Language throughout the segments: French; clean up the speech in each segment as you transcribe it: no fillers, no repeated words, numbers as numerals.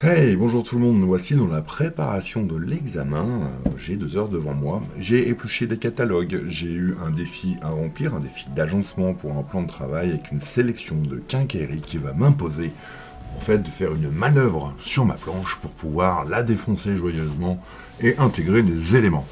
Hey, bonjour tout le monde, nous voici dans la préparation de l'examen. J'ai 2 heures devant moi. J'ai épluché des catalogues, j'ai eu un défi à remplir, un défi d'agencement pour un plan de travail avec une sélection de quincaillerie qui va m'imposer en fait de faire une manœuvre sur ma planche pour pouvoir la défoncer joyeusement et intégrer des éléments.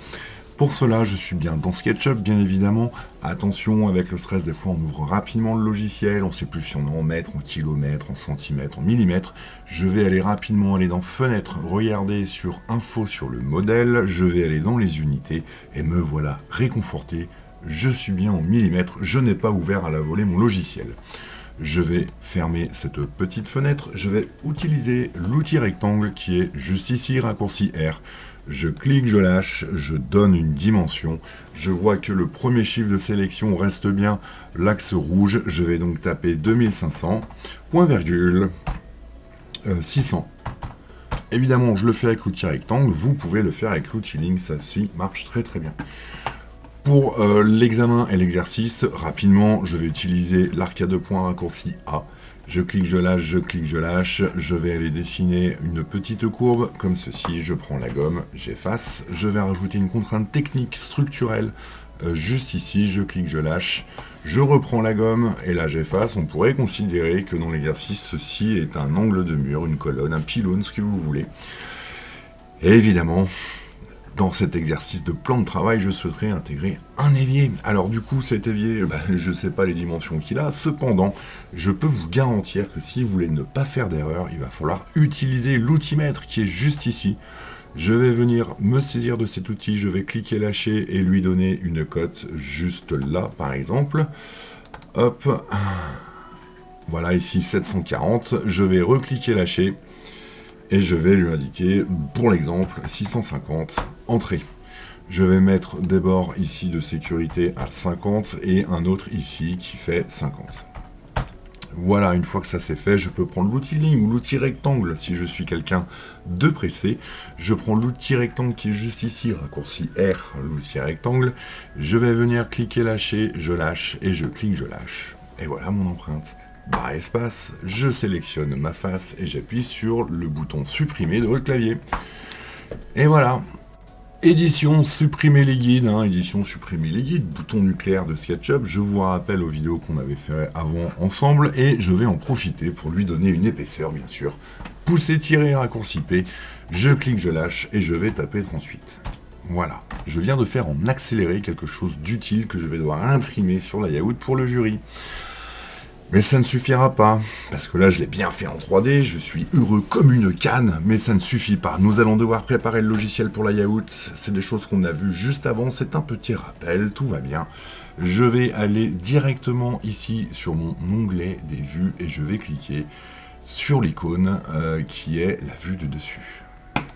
Pour cela, je suis bien dans SketchUp, bien évidemment. Attention, avec le stress, des fois, on ouvre rapidement le logiciel. On ne sait plus si on est en mètres, en kilomètres, en centimètres, en millimètres. Je vais aller rapidement dans Fenêtre, regarder sur Info sur le modèle. Je vais aller dans les unités et me voilà réconforté. Je suis bien en millimètres. Je n'ai pas ouvert à la volée mon logiciel. Je vais fermer cette petite fenêtre. Je vais utiliser l'outil rectangle qui est juste ici, raccourci R. Je clique, je lâche, je donne une dimension. Je vois que le premier chiffre de sélection reste bien l'axe rouge. Je vais donc taper 2500, point virgule, 600. Évidemment, je le fais avec l'outil rectangle. Vous pouvez le faire avec l'outil ligne. Ça marche très très bien. Pour l'examen et l'exercice, rapidement, je vais utiliser l'arcade point raccourci A. Je clique, je lâche, je clique, je lâche. Je vais aller dessiner une petite courbe comme ceci. Je prends la gomme, j'efface. Je vais rajouter une contrainte technique structurelle juste ici. Je clique, je lâche. Je reprends la gomme et là j'efface. On pourrait considérer que dans l'exercice, ceci est un angle de mur, une colonne, un pylône, ce que vous voulez. Et évidemment, dans cet exercice de plan de travail, je souhaiterais intégrer un évier. Alors du coup, cet évier, je ne sais pas les dimensions qu'il a. Cependant, je peux vous garantir que si vous voulez ne pas faire d'erreur, il va falloir utiliser l'outimètre qui est juste ici. Je vais venir me saisir de cet outil, je vais cliquer, lâcher et lui donner une cote juste là, par exemple. Hop, voilà ici 740. Je vais recliquer, lâcher. Et je vais lui indiquer, pour l'exemple, 650, entrée. Je vais mettre des bords ici de sécurité à 50 et un autre ici qui fait 50. Voilà, une fois que ça c'est fait, je peux prendre l'outil ligne ou l'outil rectangle si je suis quelqu'un de pressé. Je prends l'outil rectangle qui est juste ici, raccourci R, l'outil rectangle. Je vais venir cliquer, lâcher, je lâche et je clique, je lâche. Et voilà mon empreinte. Barre espace, je sélectionne ma face et j'appuie sur le bouton supprimer de votre clavier. Et voilà. Édition supprimer les guides, édition supprimer les guides, bouton nucléaire de SketchUp. Je vous rappelle aux vidéos qu'on avait fait avant ensemble et je vais en profiter pour lui donner une épaisseur, bien sûr. Pousser, tirer, raccourci P, je clique, je lâche et je vais taper 38. Voilà, je viens de faire en accéléré quelque chose d'utile que je vais devoir imprimer sur layout pour le jury. Mais ça ne suffira pas, parce que là je l'ai bien fait en 3D, je suis heureux comme une canne, mais ça ne suffit pas. Nous allons devoir préparer le logiciel pour la layout, c'est des choses qu'on a vues juste avant, c'est un petit rappel, tout va bien. Je vais aller directement ici sur mon onglet des vues et je vais cliquer sur l'icône qui est la vue de dessus.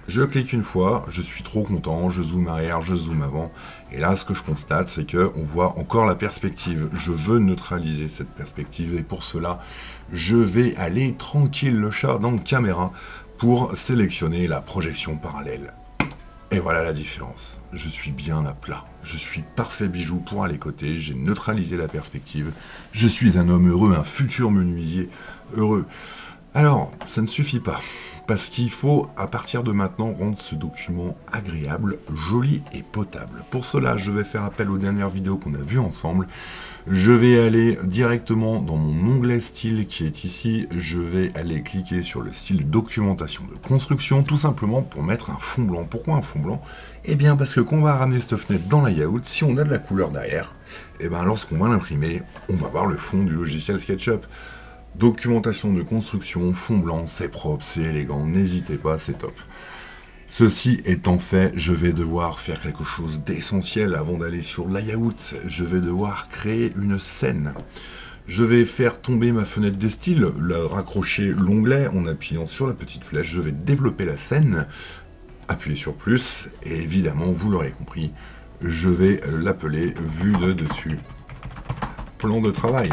Je clique une fois, je suis trop content, je zoome arrière, je zoome avant, et là ce que je constate c'est qu'on voit encore la perspective. Je veux neutraliser cette perspective et pour cela je vais aller tranquille le chat dans caméra pour sélectionner la projection parallèle. Et voilà la différence, je suis bien à plat, je suis parfait bijou pour aller côté, j'ai neutralisé la perspective, je suis un homme heureux, un futur menuisier heureux. Alors, ça ne suffit pas, parce qu'il faut, à partir de maintenant, rendre ce document agréable, joli et potable. Pour cela, je vais faire appel aux dernières vidéos qu'on a vues ensemble. Je vais aller directement dans mon onglet style qui est ici. Je vais aller cliquer sur le style documentation de construction, tout simplement pour mettre un fond blanc. Pourquoi un fond blanc? Eh bien, parce que quand on va ramener cette fenêtre dans la layout, si on a de la couleur derrière, eh bien, lorsqu'on va l'imprimer, on va voir le fond du logiciel SketchUp. Documentation de construction, fond blanc, c'est propre, c'est élégant, n'hésitez pas, c'est top. Ceci étant fait, je vais devoir faire quelque chose d'essentiel avant d'aller sur layout. Je vais devoir créer une scène. Je vais faire tomber ma fenêtre des styles, raccrocher l'onglet en appuyant sur la petite flèche. Je vais développer la scène, appuyer sur plus, et évidemment, vous l'aurez compris, je vais l'appeler vue de dessus, plan de travail.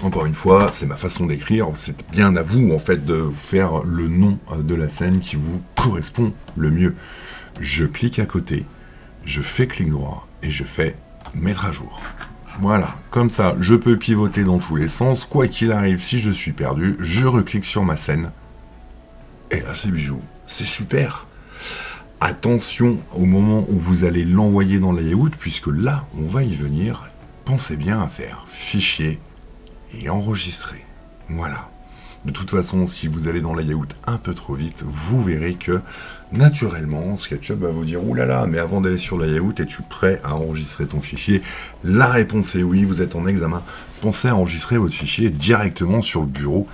Encore une fois, c'est ma façon d'écrire, c'est bien à vous en fait de faire le nom de la scène qui vous correspond le mieux. Je clique à côté, je fais clic droit et je fais mettre à jour. Voilà, comme ça, je peux pivoter dans tous les sens, quoi qu'il arrive, si je suis perdu, je reclique sur ma scène Et là, c'est bijou. C'est super. Attention au moment où vous allez l'envoyer dans layout, puisque là, on va y venir. Pensez bien à faire fichier et enregistrer. Voilà. De toute façon, si vous allez dans layout un peu trop vite, vous verrez que, naturellement, SketchUp va vous dire « Ouh là là, mais avant d'aller sur layout, es-tu prêt à enregistrer ton fichier ?» La réponse est oui, vous êtes en examen. Pensez à enregistrer votre fichier directement sur le bureau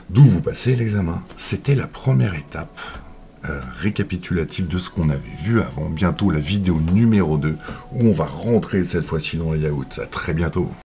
d'où vous passez l'examen. C'était la première étape récapitulative de ce qu'on avait vu avant. Bientôt la vidéo numéro 2, où on va rentrer cette fois-ci dans layout. À très bientôt.